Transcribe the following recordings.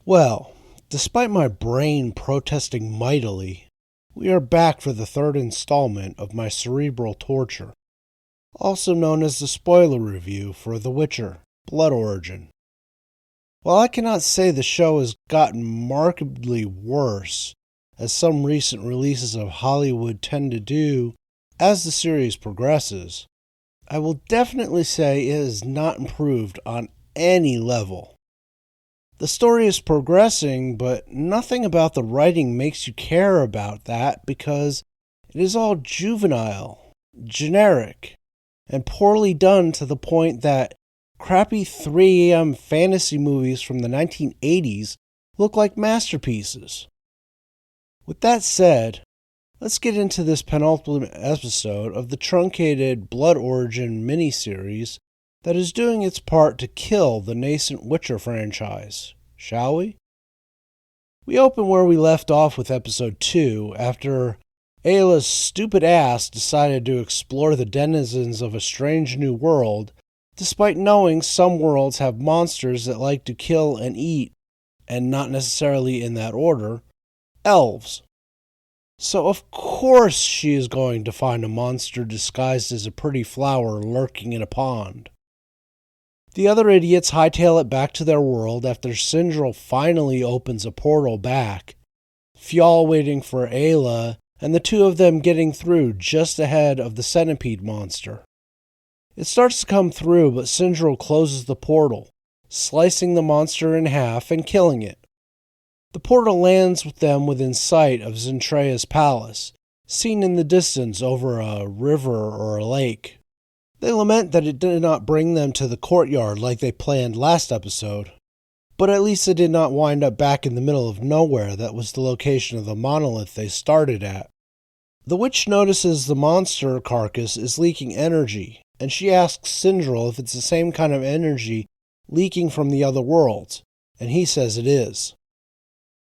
Well, despite my brain protesting mightily, we are back for the third installment of my cerebral torture, also known as the spoiler review for The Witcher: Blood Origin. While I cannot say the show has gotten markedly worse, as some recent releases of Hollywood tend to do as the series progresses, I will definitely say it has not improved on any level. The story is progressing, but nothing about the writing makes you care about that because it is all juvenile, generic, and poorly done to the point that crappy 3 a.m. fantasy movies from the 1980s look like masterpieces. With that said, let's get into this penultimate episode of the truncated Blood Origin miniseries that is doing its part to kill the nascent Witcher franchise, shall we? We open where we left off with episode 2, after Ayla's stupid ass decided to explore the denizens of a strange new world, despite knowing some worlds have monsters that like to kill and eat, and not necessarily in that order, elves. So of course she is going to find a monster disguised as a pretty flower lurking in a pond. The other idiots hightail it back to their world after Sindral finally opens a portal back, Fjall waiting for Ayla, and the two of them getting through just ahead of the centipede monster. It starts to come through, but Sindral closes the portal, slicing the monster in half and killing it. The portal lands with them within sight of Zentrea's palace, seen in the distance over a river or a lake. They lament that it did not bring them to the courtyard like they planned last episode, but at least it did not wind up back in the middle of nowhere that was the location of the monolith they started at. The witch notices the monster carcass is leaking energy, and she asks Sindral if it's the same kind of energy leaking from the other worlds, and he says it is.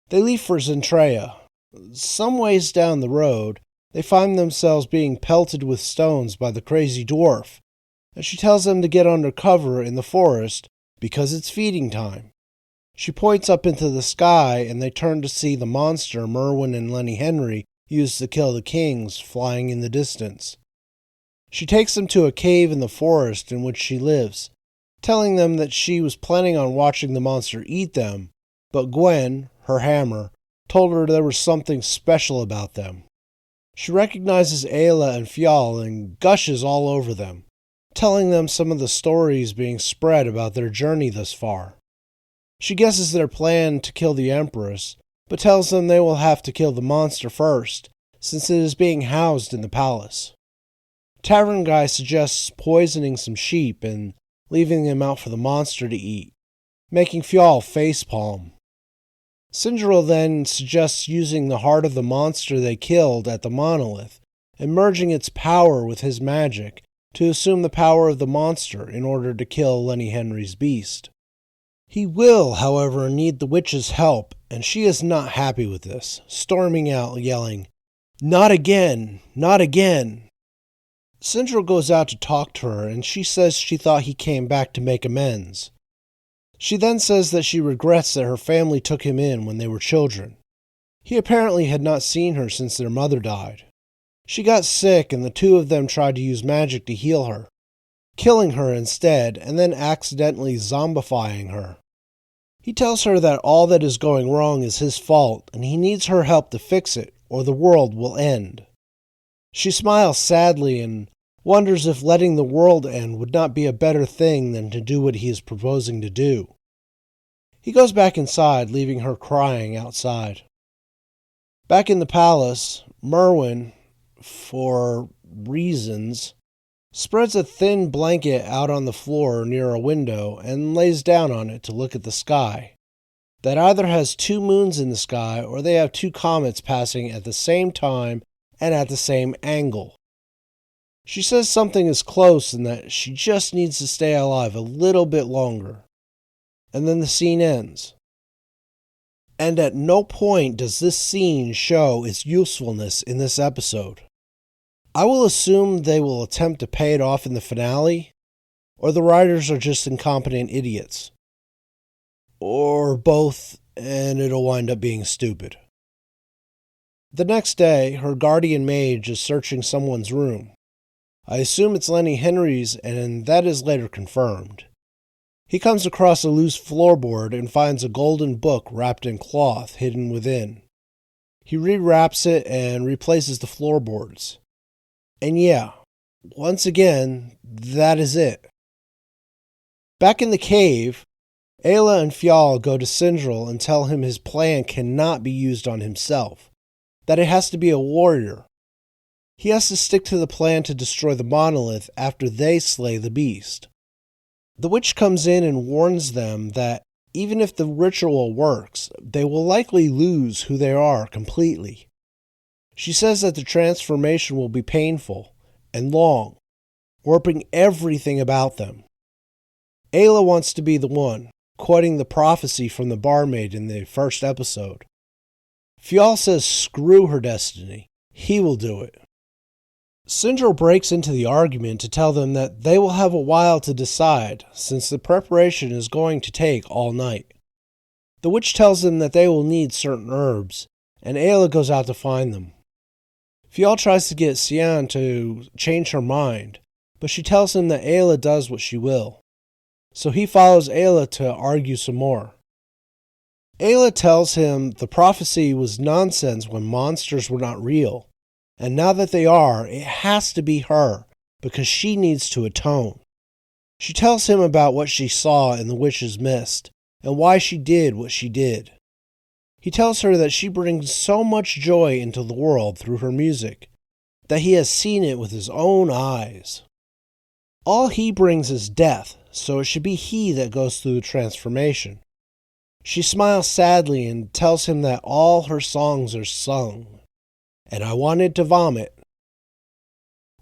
They leave for Zentrea. Some ways down the road, they find themselves being pelted with stones by the crazy dwarf, and she tells them to get under cover in the forest because it's feeding time. She points up into the sky, and they turn to see the monster Merwin and Lenny Henry used to kill the kings flying in the distance. She takes them to a cave in the forest in which she lives, telling them that she was planning on watching the monster eat them, but Gwen, her hammer, told her there was something special about them. She recognizes Ayla and Fjall and gushes all over them, telling them some of the stories being spread about their journey thus far. She guesses their plan to kill the Empress, but tells them they will have to kill the monster first, since it is being housed in the palace. Tavern Guy suggests poisoning some sheep and leaving them out for the monster to eat, making Fjall facepalm. Sindral then suggests using the heart of the monster they killed at the monolith and merging its power with his magic to assume the power of the monster in order to kill Lenny Henry's beast. He will, however, need the witch's help, and she is not happy with this, storming out yelling, "Not again! Not again!" Sindral goes out to talk to her, and she says she thought he came back to make amends. She then says that she regrets that her family took him in when they were children. He apparently had not seen her since their mother died. She got sick, and the two of them tried to use magic to heal her, killing her instead and then accidentally zombifying her. He tells her that all that is going wrong is his fault, and he needs her help to fix it, or the world will end. She smiles sadly and wonders if letting the world end would not be a better thing than to do what he is proposing to do. He goes back inside, leaving her crying outside. Back in the palace, Merwin, for reasons, spreads a thin blanket out on the floor near a window and lays down on it to look at the sky. That either has 2 moons in the sky or they have 2 comets passing at the same time and at the same angle. She says something is close and that she just needs to stay alive a little bit longer. And then the scene ends. And at no point does this scene show its usefulness in this episode. I will assume they will attempt to pay it off in the finale, or the writers are just incompetent idiots. Or both and it'll wind up being stupid. The next day, her guardian mage is searching someone's room. I assume it's Lenny Henry's, and that is later confirmed. He comes across a loose floorboard and finds a golden book wrapped in cloth hidden within. He rewraps it and replaces the floorboards. And yeah, once again, that is it. Back in the cave, Ayla and Fjall go to Sindril and tell him his plan cannot be used on himself, that it has to be a warrior. He has to stick to the plan to destroy the monolith after they slay the beast. The witch comes in and warns them that even if the ritual works, they will likely lose who they are completely. She says that the transformation will be painful and long, warping everything about them. Ayla wants to be the one, quoting the prophecy from the barmaid in the first episode. Fjall says screw her destiny, he will do it. Sindril breaks into the argument to tell them that they will have a while to decide, since the preparation is going to take all night. The witch tells them that they will need certain herbs, and Ayla goes out to find them. Fjall tries to get Sian to change her mind, but she tells him that Ayla does what she will. So he follows Ayla to argue some more. Ayla tells him the prophecy was nonsense when monsters were not real, and now that they are, it has to be her, because she needs to atone. She tells him about what she saw in the witch's mist, and why she did what she did. He tells her that she brings so much joy into the world through her music, that he has seen it with his own eyes. All he brings is death, so it should be he that goes through the transformation. She smiles sadly and tells him that all her songs are sung. And I wanted to vomit.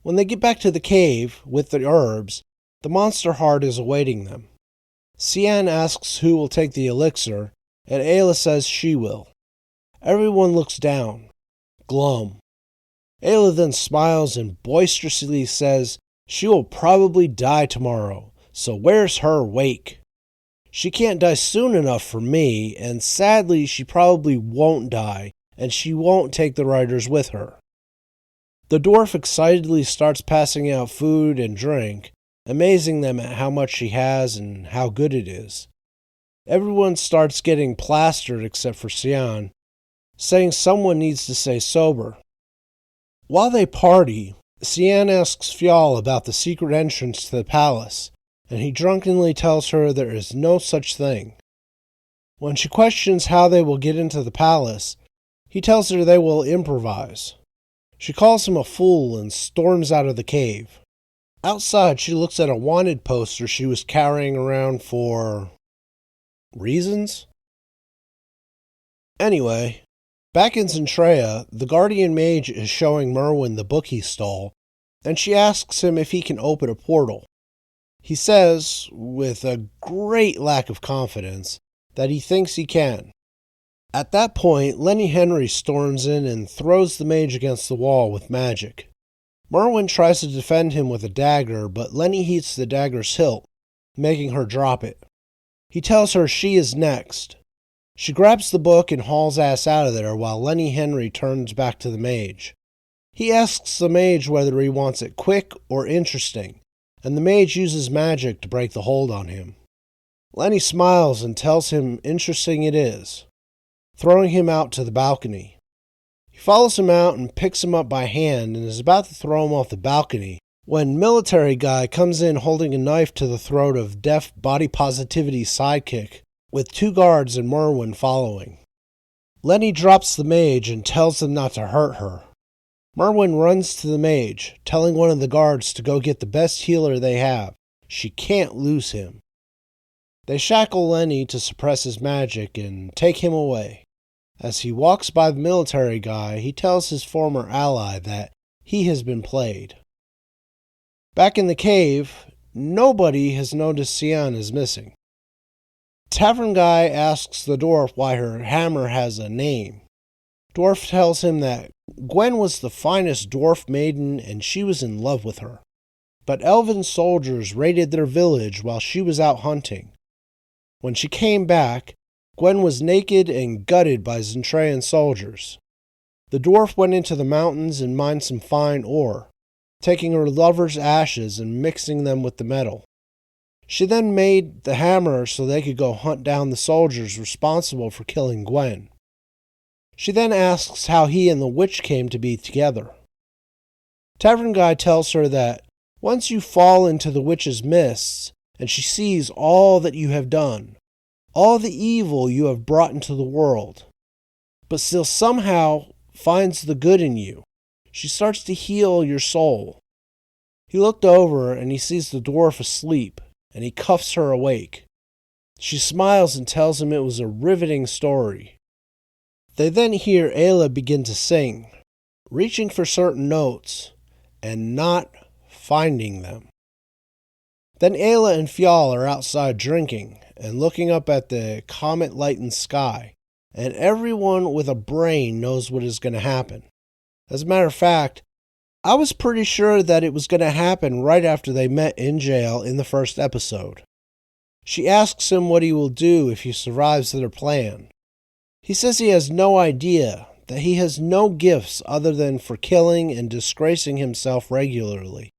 When they get back to the cave with the herbs, the monster heart is awaiting them. Sian asks who will take the elixir, and Ayla says she will. Everyone looks down, glum. Ayla then smiles and boisterously says she will probably die tomorrow, so where's her wake? She can't die soon enough for me, and sadly she probably won't die, and she won't take the riders with her. The dwarf excitedly starts passing out food and drink, amazing them at how much she has and how good it is. Everyone starts getting plastered except for Sian, saying someone needs to stay sober. While they party, Sian asks Fjall about the secret entrance to the palace, and he drunkenly tells her there is no such thing. When she questions how they will get into the palace, he tells her they will improvise. She calls him a fool and storms out of the cave. Outside, she looks at a wanted poster she was carrying around for reasons? Anyway, back in Zentrea, the guardian mage is showing Merwin the book he stole, and she asks him if he can open a portal. He says, with a great lack of confidence, that he thinks he can. At that point, Lenny Henry storms in and throws the mage against the wall with magic. Merwin tries to defend him with a dagger, but Lenny heats the dagger's hilt, making her drop it. He tells her she is next. She grabs the book and hauls ass out of there while Lenny Henry turns back to the mage. He asks the mage whether he wants it quick or interesting, and the mage uses magic to break the hold on him. Lenny smiles and tells him interesting it is, throwing him out to the balcony. He follows him out and picks him up by hand and is about to throw him off the balcony when military guy comes in holding a knife to the throat of deaf body positivity sidekick, with 2 guards and Merwin following. Lenny drops the mage and tells them not to hurt her. Merwin runs to the mage, telling one of the guards to go get the best healer they have. She can't lose him. They shackle Lenny to suppress his magic and take him away. As he walks by the military guy, he tells his former ally that he has been played. Back in the cave, nobody has noticed Sian is missing. Tavern guy asks the dwarf why her hammer has a name. Dwarf tells him that Gwen was the finest dwarf maiden and she was in love with her. But elven soldiers raided their village while she was out hunting. When she came back, Gwen was naked and gutted by Zentrean soldiers. The dwarf went into the mountains and mined some fine ore, taking her lover's ashes and mixing them with the metal. She then made the hammer so they could go hunt down the soldiers responsible for killing Gwen. She then asks how he and the witch came to be together. Tavern Guy tells her that once you fall into the witch's mists and she sees all that you have done, all the evil you have brought into the world, but still somehow finds the good in you, she starts to heal your soul. He looked over and he sees the dwarf asleep, and he cuffs her awake. She smiles and tells him it was a riveting story. They then hear Ayla begin to sing, reaching for certain notes and not finding them. Then Ayla and Fjall are outside drinking and looking up at the comet-lightened sky, and everyone with a brain knows what is going to happen. As a matter of fact, I was pretty sure that it was going to happen right after they met in jail in the first episode. She asks him what he will do if he survives their plan. He says he has no idea, that he has no gifts other than for killing and disgracing himself regularly.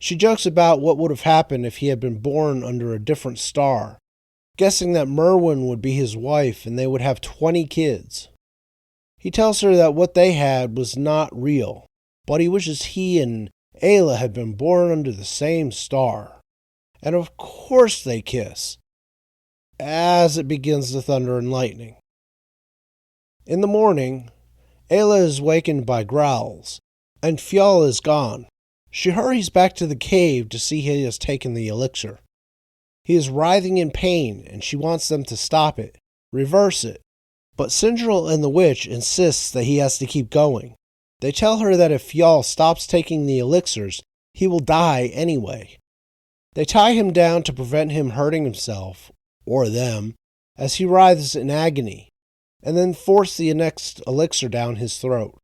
She jokes about what would have happened if he had been born under a different star, guessing that Merwin would be his wife and they would have 20 kids. He tells her that what they had was not real, but he wishes he and Ayla had been born under the same star. And of course they kiss, as it begins to thunder and lightning. In the morning, Ayla is wakened by growls, and Fjall is gone. She hurries back to the cave to see he has taken the elixir. He is writhing in pain, and she wants them to stop it, reverse it. But Sindril and the witch insists that he has to keep going. They tell her that if Fjall stops taking the elixirs, he will die anyway. They tie him down to prevent him hurting himself, or them, as he writhes in agony, and then force the next elixir down his throat.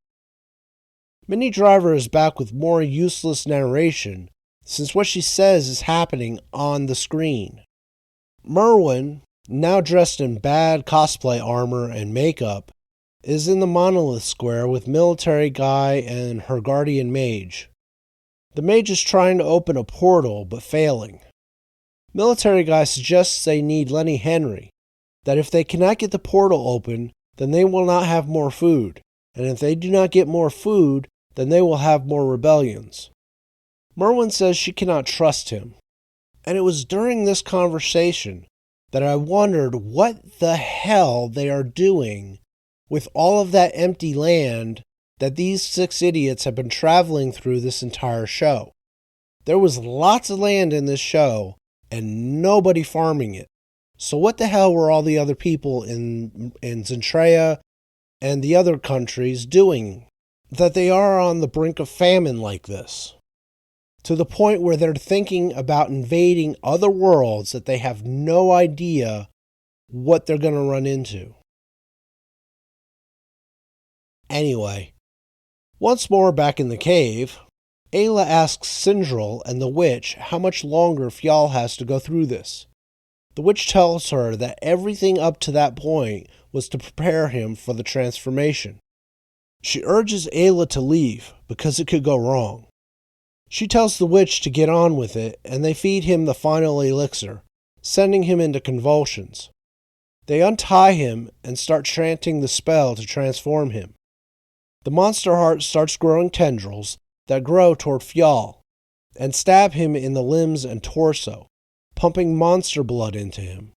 Minnie Driver is back with more useless narration, since what she says is happening on the screen. Merwin, now dressed in bad cosplay armor and makeup, is in the Monolith Square with Military Guy and her guardian mage. The mage is trying to open a portal, but failing. Military Guy suggests they need Lenny Henry, that if they cannot get the portal open, then they will not have more food, and if they do not get more food, then they will have more rebellions. Merwin says she cannot trust him, and it was during this conversation that I wondered what the hell they are doing with all of that empty land that these 6 idiots have been traveling through this entire show. There was lots of land in this show, and nobody farming it. So what the hell were all the other people in Zentrea and the other countries doing, that they are on the brink of famine like this? To the point where they're thinking about invading other worlds that they have no idea what they're going to run into. Anyway, once more back in the cave, Ayla asks Sindril and the witch how much longer Fjall has to go through this. The witch tells her that everything up to that point was to prepare him for the transformation. She urges Ayla to leave because it could go wrong. She tells the witch to get on with it, and they feed him the final elixir, sending him into convulsions. They untie him and start chanting the spell to transform him. The monster heart starts growing tendrils that grow toward Fjall and stab him in the limbs and torso, pumping monster blood into him.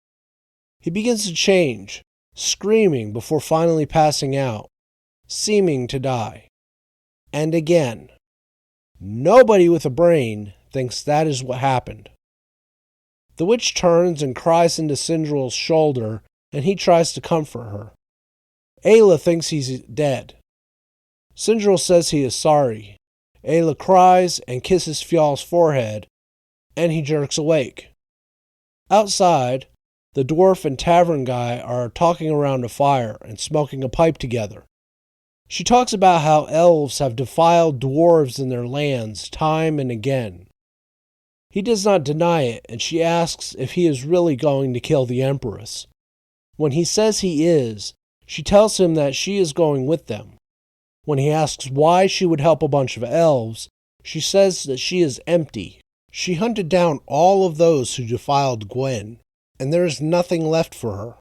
He begins to change, screaming before finally passing out, seeming to die. And again, nobody with a brain thinks that is what happened. The witch turns and cries into Sindril's shoulder, and he tries to comfort her. Ayla thinks he's dead. Sindril says he is sorry. Ayla cries and kisses Fjall's forehead, and he jerks awake. Outside, the dwarf and tavern guy are talking around a fire and smoking a pipe together. She talks about how elves have defiled dwarves in their lands time and again. He does not deny it, and she asks if he is really going to kill the Empress. When he says he is, she tells him that she is going with them. When he asks why she would help a bunch of elves, she says that she is empty. She hunted down all of those who defiled Gwen, and there is nothing left for her.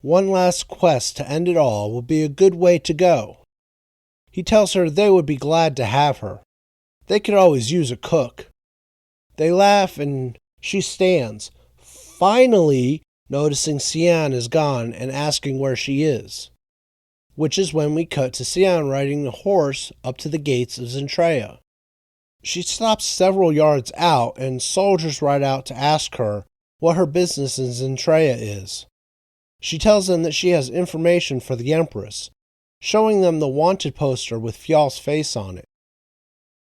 One last quest to end it all would be a good way to go. He tells her they would be glad to have her. They could always use a cook. They laugh and she stands, finally noticing Cian is gone and asking where she is. Which is when we cut to Cian riding the horse up to the gates of Zentrea. She stops several yards out and soldiers ride out to ask her what her business in Zentrea is. She tells them that she has information for the Empress, showing them the wanted poster with Fjal's face on it.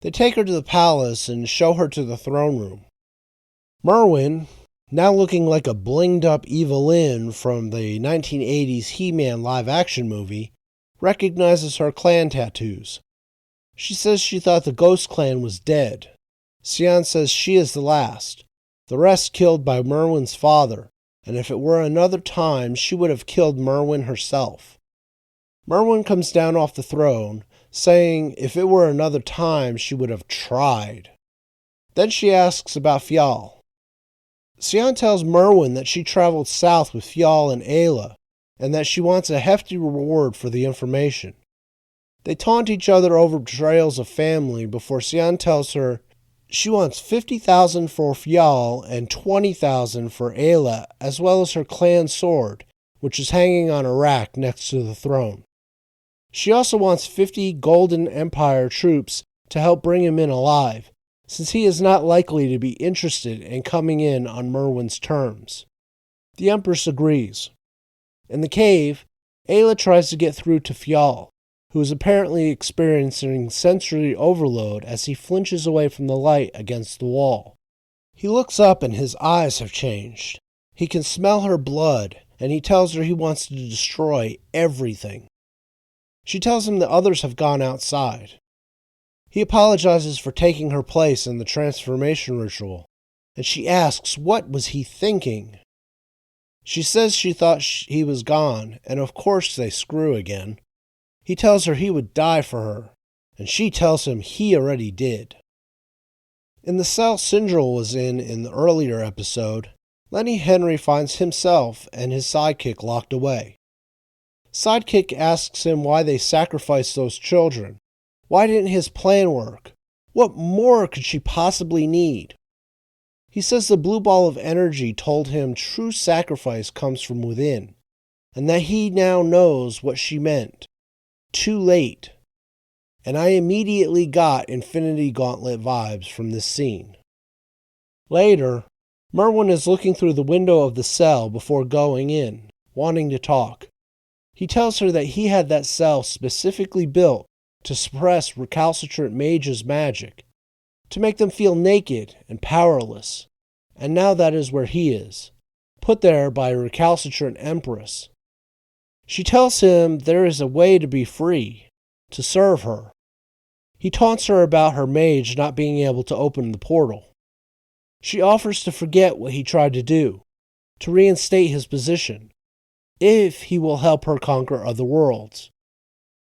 They take her to the palace and show her to the throne room. Merwin, now looking like a blinged-up Evelyn from the 1980s He-Man live-action movie, recognizes her clan tattoos. She says she thought the Ghost Clan was dead. Cian says she is the last, the rest killed by Merwin's father, and if it were another time, she would have killed Merwin herself. Merwin comes down off the throne, saying if it were another time, she would have tried. Then she asks about Fjall. Cian tells Merwin that she traveled south with Fjall and Ayla, and that she wants a hefty reward for the information. They taunt each other over betrayals of family before Cian tells her she wants 50,000 for Fjall and 20,000 for Ayla, as well as her clan sword, which is hanging on a rack next to the throne. She also wants 50 Golden Empire troops to help bring him in alive, since he is not likely to be interested in coming in on Merwin's terms. The Empress agrees. In the cave, Ayla tries to get through to Fjall, who is apparently experiencing sensory overload as he flinches away from the light against the wall. He looks up and his eyes have changed. He can smell her blood, and he tells her he wants to destroy everything. She tells him the others have gone outside. He apologizes for taking her place in the transformation ritual, and she asks what was he thinking. She says she thought he was gone, and of course they screw again. He tells her he would die for her, and she tells him he already did. In the cell Sindril was in the earlier episode, Lenny Henry finds himself and his sidekick locked away. Sidekick asks him why they sacrificed those children. Why didn't his plan work? What more could she possibly need? He says the blue ball of energy told him true sacrifice comes from within, and that he now knows what she meant. Too late. And I immediately got Infinity Gauntlet vibes from this scene. Later, Merwin is looking through the window of the cell before going in, wanting to talk. He tells her that he had that cell specifically built to suppress recalcitrant mages' magic, to make them feel naked and powerless, and now that is where he is, put there by a recalcitrant empress. She tells him there is a way to be free, to serve her. He taunts her about her mage not being able to open the portal. She offers to forget what he tried to do, to reinstate his position, if he will help her conquer other worlds.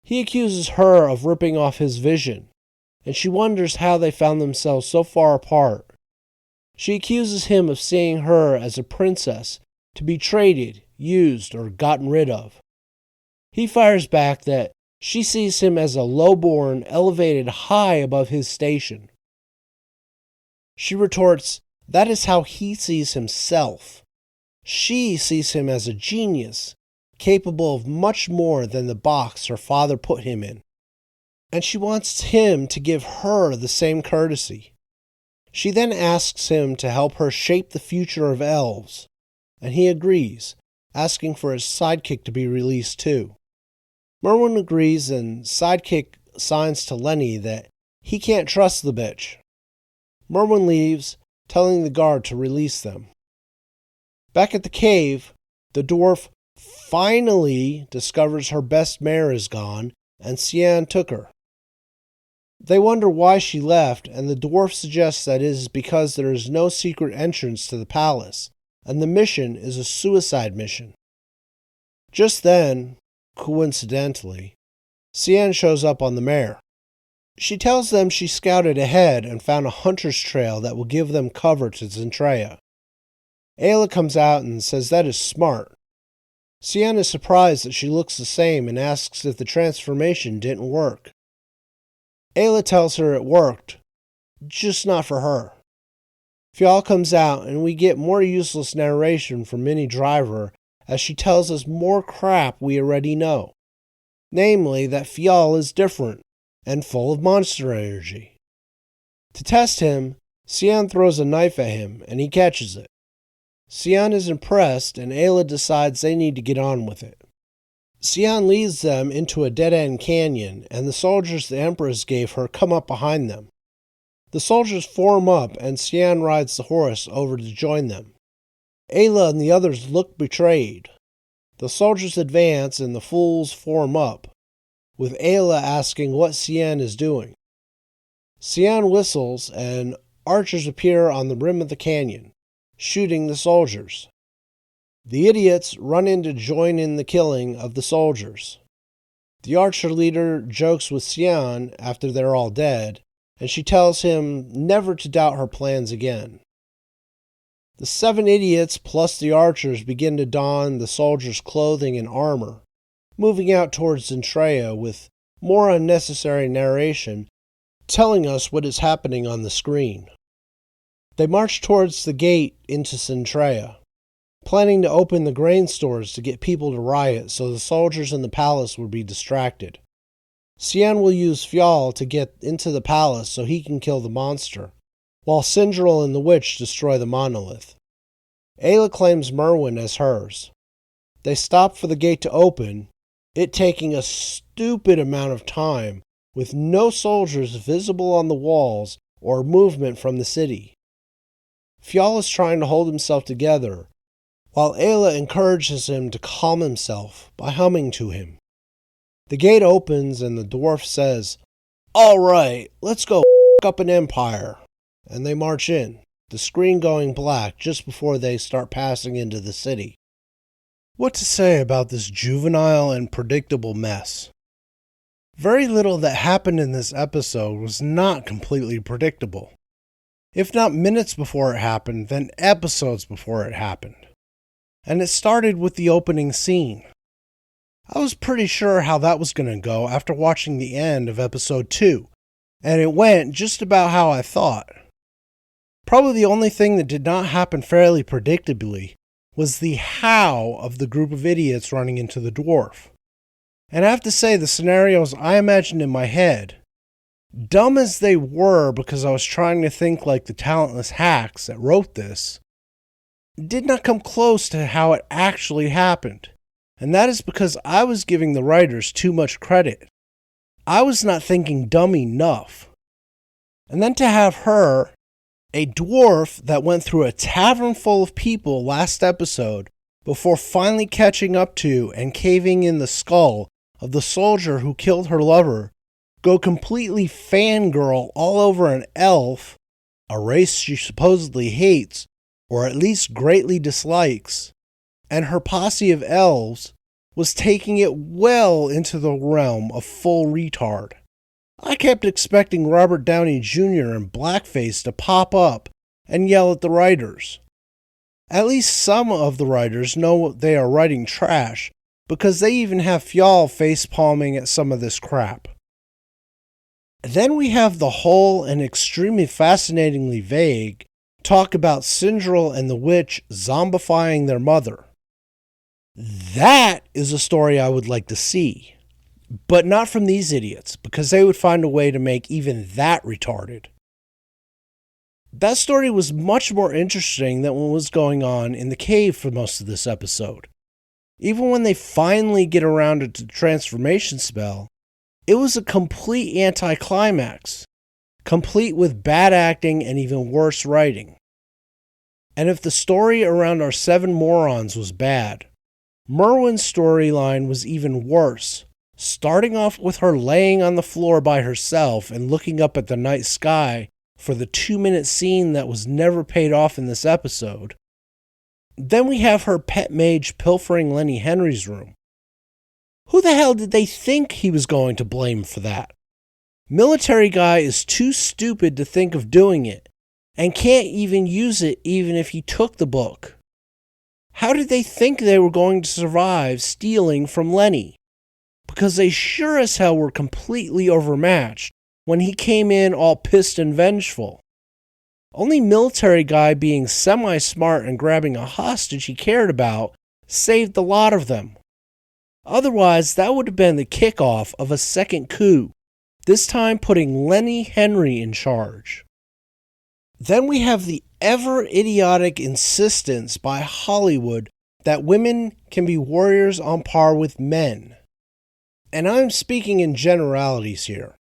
He accuses her of ripping off his vision, and she wonders how they found themselves so far apart. She accuses him of seeing her as a princess to be traded, used, or gotten rid of. He fires back that she sees him as a lowborn, elevated high above his station. She retorts, that is how he sees himself. She sees him as a genius, capable of much more than the box her father put him in. And she wants him to give her the same courtesy. She then asks him to help her shape the future of elves, and he agrees, asking for his sidekick to be released too. Merwin agrees, and Sidekick signs to Lenny that he can't trust the bitch. Merwin leaves, telling the guard to release them. Back at the cave, the dwarf finally discovers her best mare is gone, and Cian took her. They wonder why she left, and the dwarf suggests that it is because there is no secret entrance to the palace, and the mission is a suicide mission. Just then, coincidentally, Cian shows up on the mare. She tells them she scouted ahead and found a hunter's trail that will give them cover to Zentrea. Ayla comes out and says that is smart. Cian is surprised that she looks the same and asks if the transformation didn't work. Ayla tells her it worked, just not for her. Fiyal comes out and we get more useless narration from Minnie Driver as she tells us more crap we already know. Namely, that Fiyal is different and full of monster energy. To test him, Cian throws a knife at him and he catches it. Cian is impressed and Ayla decides they need to get on with it. Cian leads them into a dead-end canyon and the soldiers the Empress gave her come up behind them. The soldiers form up and Cian rides the horse over to join them. Ayla and the others look betrayed. The soldiers advance and the fools form up, with Ayla asking what Cian is doing. Cian whistles and archers appear on the rim of the canyon, shooting the soldiers. The idiots run in to join in the killing of the soldiers. The archer leader jokes with Cian after they're all dead, and she tells him never to doubt her plans again. The 7 idiots plus the archers begin to don the soldiers' clothing and armor, moving out towards Zentrea with more unnecessary narration telling us what is happening on the screen. They march towards the gate into Zentrea, planning to open the grain stores to get people to riot so the soldiers in the palace would be distracted. Cian will use Fiyal to get into the palace so he can kill the monster, while Sindril and the witch destroy the monolith. Ayla claims Merwin as hers. They stop for the gate to open, it taking a stupid amount of time, with no soldiers visible on the walls or movement from the city. Fiyal is trying to hold himself together, while Ayla encourages him to calm himself by humming to him. The gate opens and the dwarf says, "All right, let's go up an empire," and they march in, the screen going black just before they start passing into the city. What to say about this juvenile and predictable mess? Very little that happened in this episode was not completely predictable. If not minutes before it happened, then episodes before it happened. And it started with the opening scene. I was pretty sure how that was going to go after watching the end of episode 2, and it went just about how I thought. Probably the only thing that did not happen fairly predictably was the how of the group of idiots running into the dwarf. And I have to say, the scenarios I imagined in my head, dumb as they were because I was trying to think like the talentless hacks that wrote this, did not come close to how it actually happened. And that is because I was giving the writers too much credit. I was not thinking dumb enough. And then to have her, a dwarf that went through a tavern full of people last episode before finally catching up to and caving in the skull of the soldier who killed her lover, go completely fangirl all over an elf, a race she supposedly hates, or at least greatly dislikes, and her posse of elves was taking it well into the realm of full retard. I kept expecting Robert Downey Jr. in blackface to pop up and yell at the writers. At least some of the writers know they are writing trash, because they even have Fiyal face-palming at some of this crap. Then we have the whole and extremely fascinatingly vague talk about Sindril and the witch zombifying their mother. That is a story I would like to see, but not from these idiots, because they would find a way to make even that retarded. That story was much more interesting than what was going on in the cave for most of this episode. Even when they finally get around to the transformation spell, it was a complete anticlimax, complete with bad acting and even worse writing. And if the story around our 7 morons was bad, Merwin's storyline was even worse, starting off with her laying on the floor by herself and looking up at the night sky for the 2-minute scene that was never paid off in this episode. Then we have her pet mage pilfering Lenny Henry's room, Who the hell did they think he was going to blame for that? Military guy is too stupid to think of doing it, and can't even use it even if he took the book. How did they think they were going to survive stealing from Lenny? Because they sure as hell were completely overmatched when he came in all pissed and vengeful. Only military guy being semi-smart and grabbing a hostage he cared about saved the lot of them. Otherwise, that would have been the kickoff of a second coup, this time putting Lenny Henry in charge. Then we have the ever-idiotic insistence by Hollywood that women can be warriors on par with men. And I'm speaking in generalities here.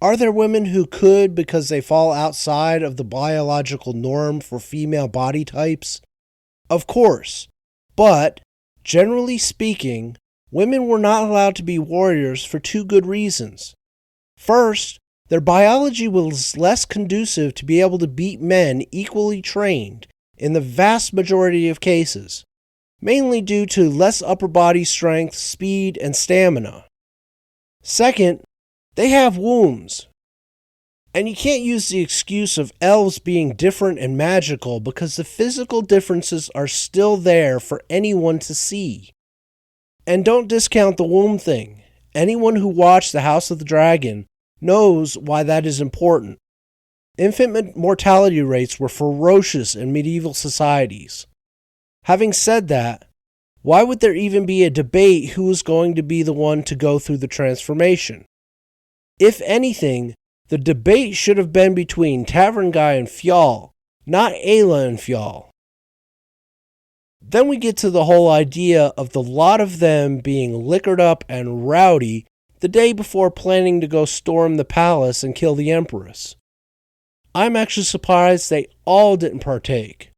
Are there women who could because they fall outside of the biological norm for female body types? Of course, but generally speaking, women were not allowed to be warriors for two good reasons. First, their biology was less conducive to be able to beat men equally trained in the vast majority of cases, mainly due to less upper body strength, speed, and stamina. Second, they have wombs. And you can't use the excuse of elves being different and magical because the physical differences are still there for anyone to see. And don't discount the womb thing. Anyone who watched The House of the Dragon knows why that is important. Infant mortality rates were ferocious in medieval societies. Having said that, why would there even be a debate who was going to be the one to go through the transformation? If anything, the debate should have been between Tavern Guy and Fjall, not Ayla and Fjall. Then we get to the whole idea of the lot of them being liquored up and rowdy the day before planning to go storm the palace and kill the Empress. I'm actually surprised they all didn't partake.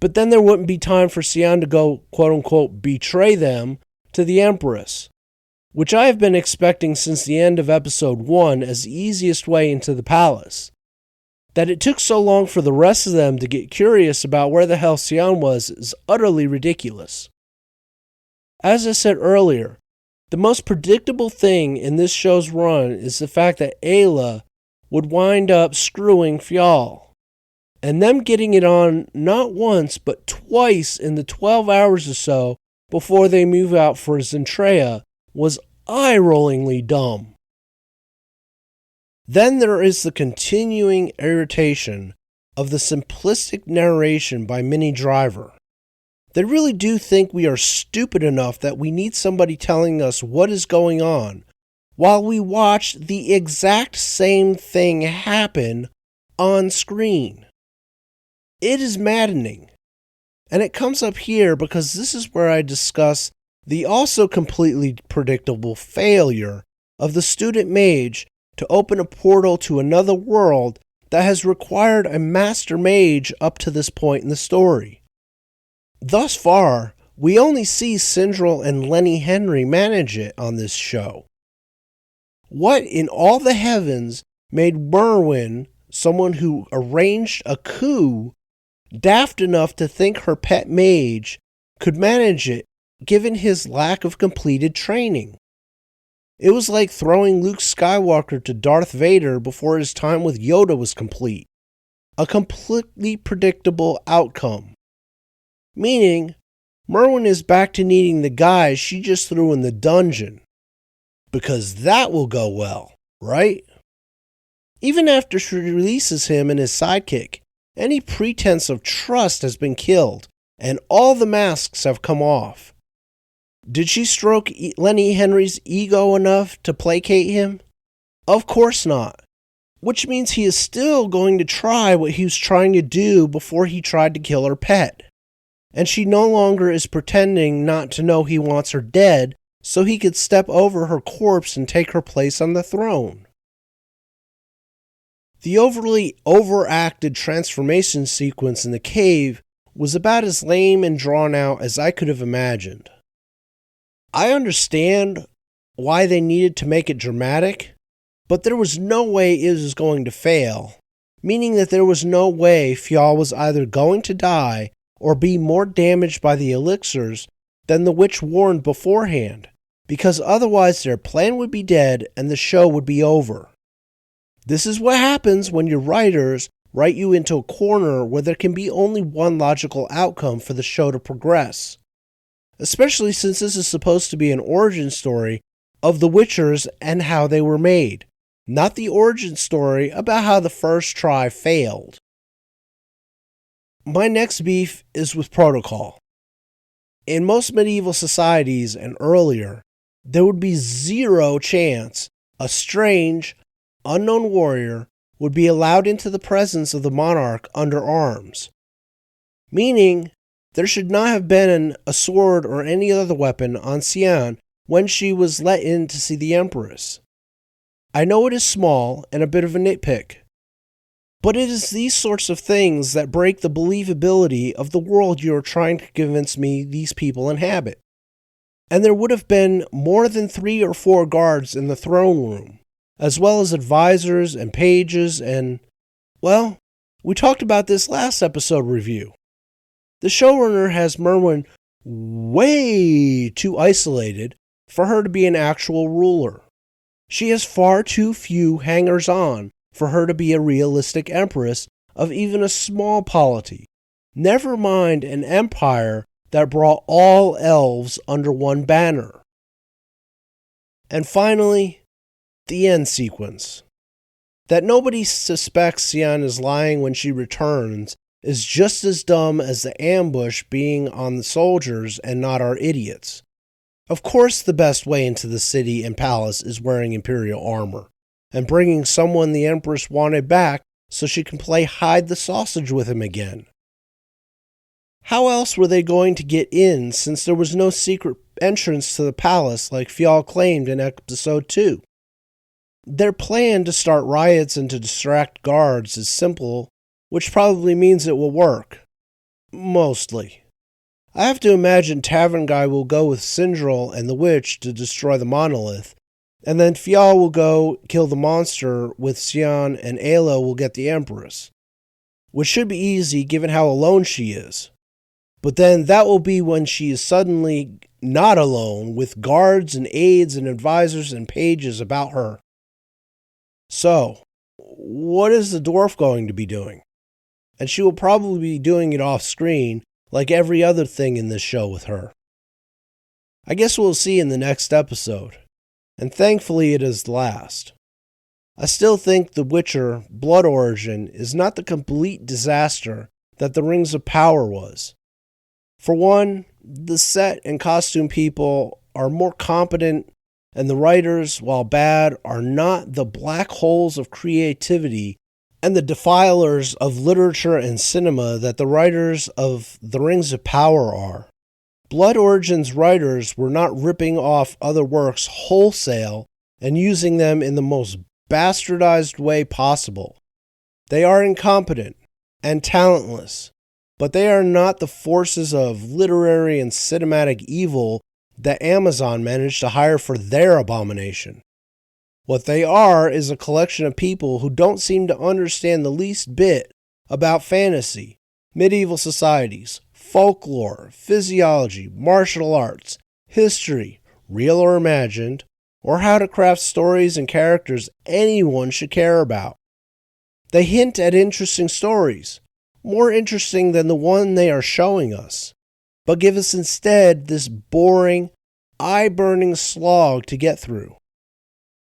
But then there wouldn't be time for Sion to go, quote-unquote, betray them to the Empress, which I have been expecting since the end of episode 1 as the easiest way into the palace. That it took so long for the rest of them to get curious about where the hell Sion was is utterly ridiculous. As I said earlier, the most predictable thing in this show's run is the fact that Ayla would wind up screwing Fjall. And them getting it on not once but twice in the 12 hours or so before they move out for Zentrea was eye-rollingly dumb. Then there is the continuing irritation of the simplistic narration by Minnie Driver. They really do think we are stupid enough that we need somebody telling us what is going on while we watch the exact same thing happen on screen. It is maddening. And it comes up here because this is where I discuss the also completely predictable failure of the student mage to open a portal to another world that has required a master mage up to this point in the story. Thus far, we only see Sindril and Lenny Henry manage it on this show. What in all the heavens made Merwin, someone who arranged a coup, daft enough to think her pet mage could manage it given his lack of completed training? It was like throwing Luke Skywalker to Darth Vader before his time with Yoda was complete. A completely predictable outcome. Meaning, Merwin is back to needing the guys she just threw in the dungeon. Because that will go well, right? Even after she releases him and his sidekick, any pretense of trust has been killed, and all the masks have come off. Did she stroke Lenny Henry's ego enough to placate him? Of course not. Which means he is still going to try what he was trying to do before he tried to kill her pet. And she no longer is pretending not to know he wants her dead so he could step over her corpse and take her place on the throne. The overly overacted transformation sequence in the cave was about as lame and drawn out as I could have imagined. I understand why they needed to make it dramatic, but there was no way it was going to fail, meaning that there was no way Fjall was either going to die or be more damaged by the elixirs than the witch warned beforehand, because otherwise their plan would be dead and the show would be over. This is what happens when your writers write you into a corner where there can be only one logical outcome for the show to progress. Especially since this is supposed to be an origin story of the Witchers and how they were made, not the origin story about how the first try failed. My next beef is with protocol. In most medieval societies and earlier, there would be zero chance a strange, unknown warrior would be allowed into the presence of the monarch under arms. Meaning, there should not have been a sword or any other weapon on Sian when she was let in to see the Empress. I know it is small and a bit of a nitpick, but it is these sorts of things that break the believability of the world you are trying to convince me these people inhabit. And there would have been more than 3 or 4 guards in the throne room, as well as advisors and pages and, well, we talked about this last episode review. The showrunner has Merwin way too isolated for her to be an actual ruler. She has far too few hangers-on for her to be a realistic empress of even a small polity, never mind an empire that brought all elves under one banner. And finally, the end sequence. That nobody suspects Sian is lying when she returns is just as dumb as the ambush being on the soldiers and not our idiots. Of course the best way into the city and palace is wearing imperial armor, and bringing someone the Empress wanted back so she can play hide the sausage with him again. How else were they going to get in since there was no secret entrance to the palace like Fjall claimed in episode 2? Their plan to start riots and to distract guards is simple, which probably means it will work. Mostly. I have to imagine Tavern Guy will go with Sindril and the witch to destroy the monolith, and then Fjall will go kill the monster with Sian, and Ayla will get the Empress. Which should be easy given how alone she is. But then that will be when she is suddenly not alone with guards and aides and advisors and pages about her. So, what is the dwarf going to be doing? And she will probably be doing it off screen, like every other thing in this show with her. I guess we'll see in the next episode, and thankfully it is the last. I still think The Witcher Blood Origin is not the complete disaster that the Rings of Power was. For one, the set and costume people are more competent, and the writers, while bad, are not the black holes of creativity and the defilers of literature and cinema that the writers of The Rings of Power are. Blood Origin's writers were not ripping off other works wholesale and using them in the most bastardized way possible. They are incompetent and talentless, but they are not the forces of literary and cinematic evil that Amazon managed to hire for their abomination. What they are is a collection of people who don't seem to understand the least bit about fantasy, medieval societies, folklore, physiology, martial arts, history, real or imagined, or how to craft stories and characters anyone should care about. They hint at interesting stories, more interesting than the one they are showing us, but give us instead this boring, eye-burning slog to get through.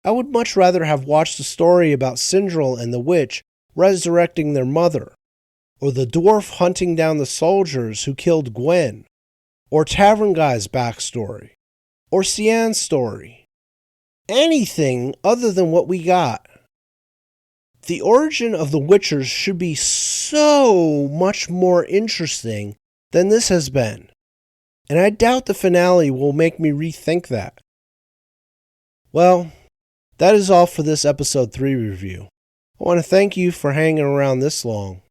I would much rather have watched a story about Sindril and the witch resurrecting their mother, or the dwarf hunting down the soldiers who killed Gwen, or Tavern Guy's backstory, or Sian's story. Anything other than what we got. The origin of the Witchers should be so much more interesting than this has been, and I doubt the finale will make me rethink that. Well, that is all for this episode 3 review. I want to thank you for hanging around this long.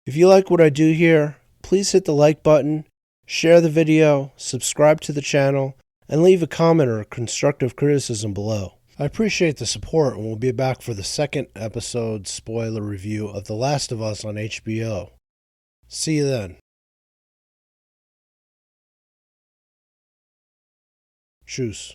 If you like what I do here, please hit the like button, share the video, subscribe to the channel, and leave a comment or constructive criticism below. I appreciate the support, and we'll be back for the second episode spoiler review of The Last of Us on HBO. See you then. Tschüss.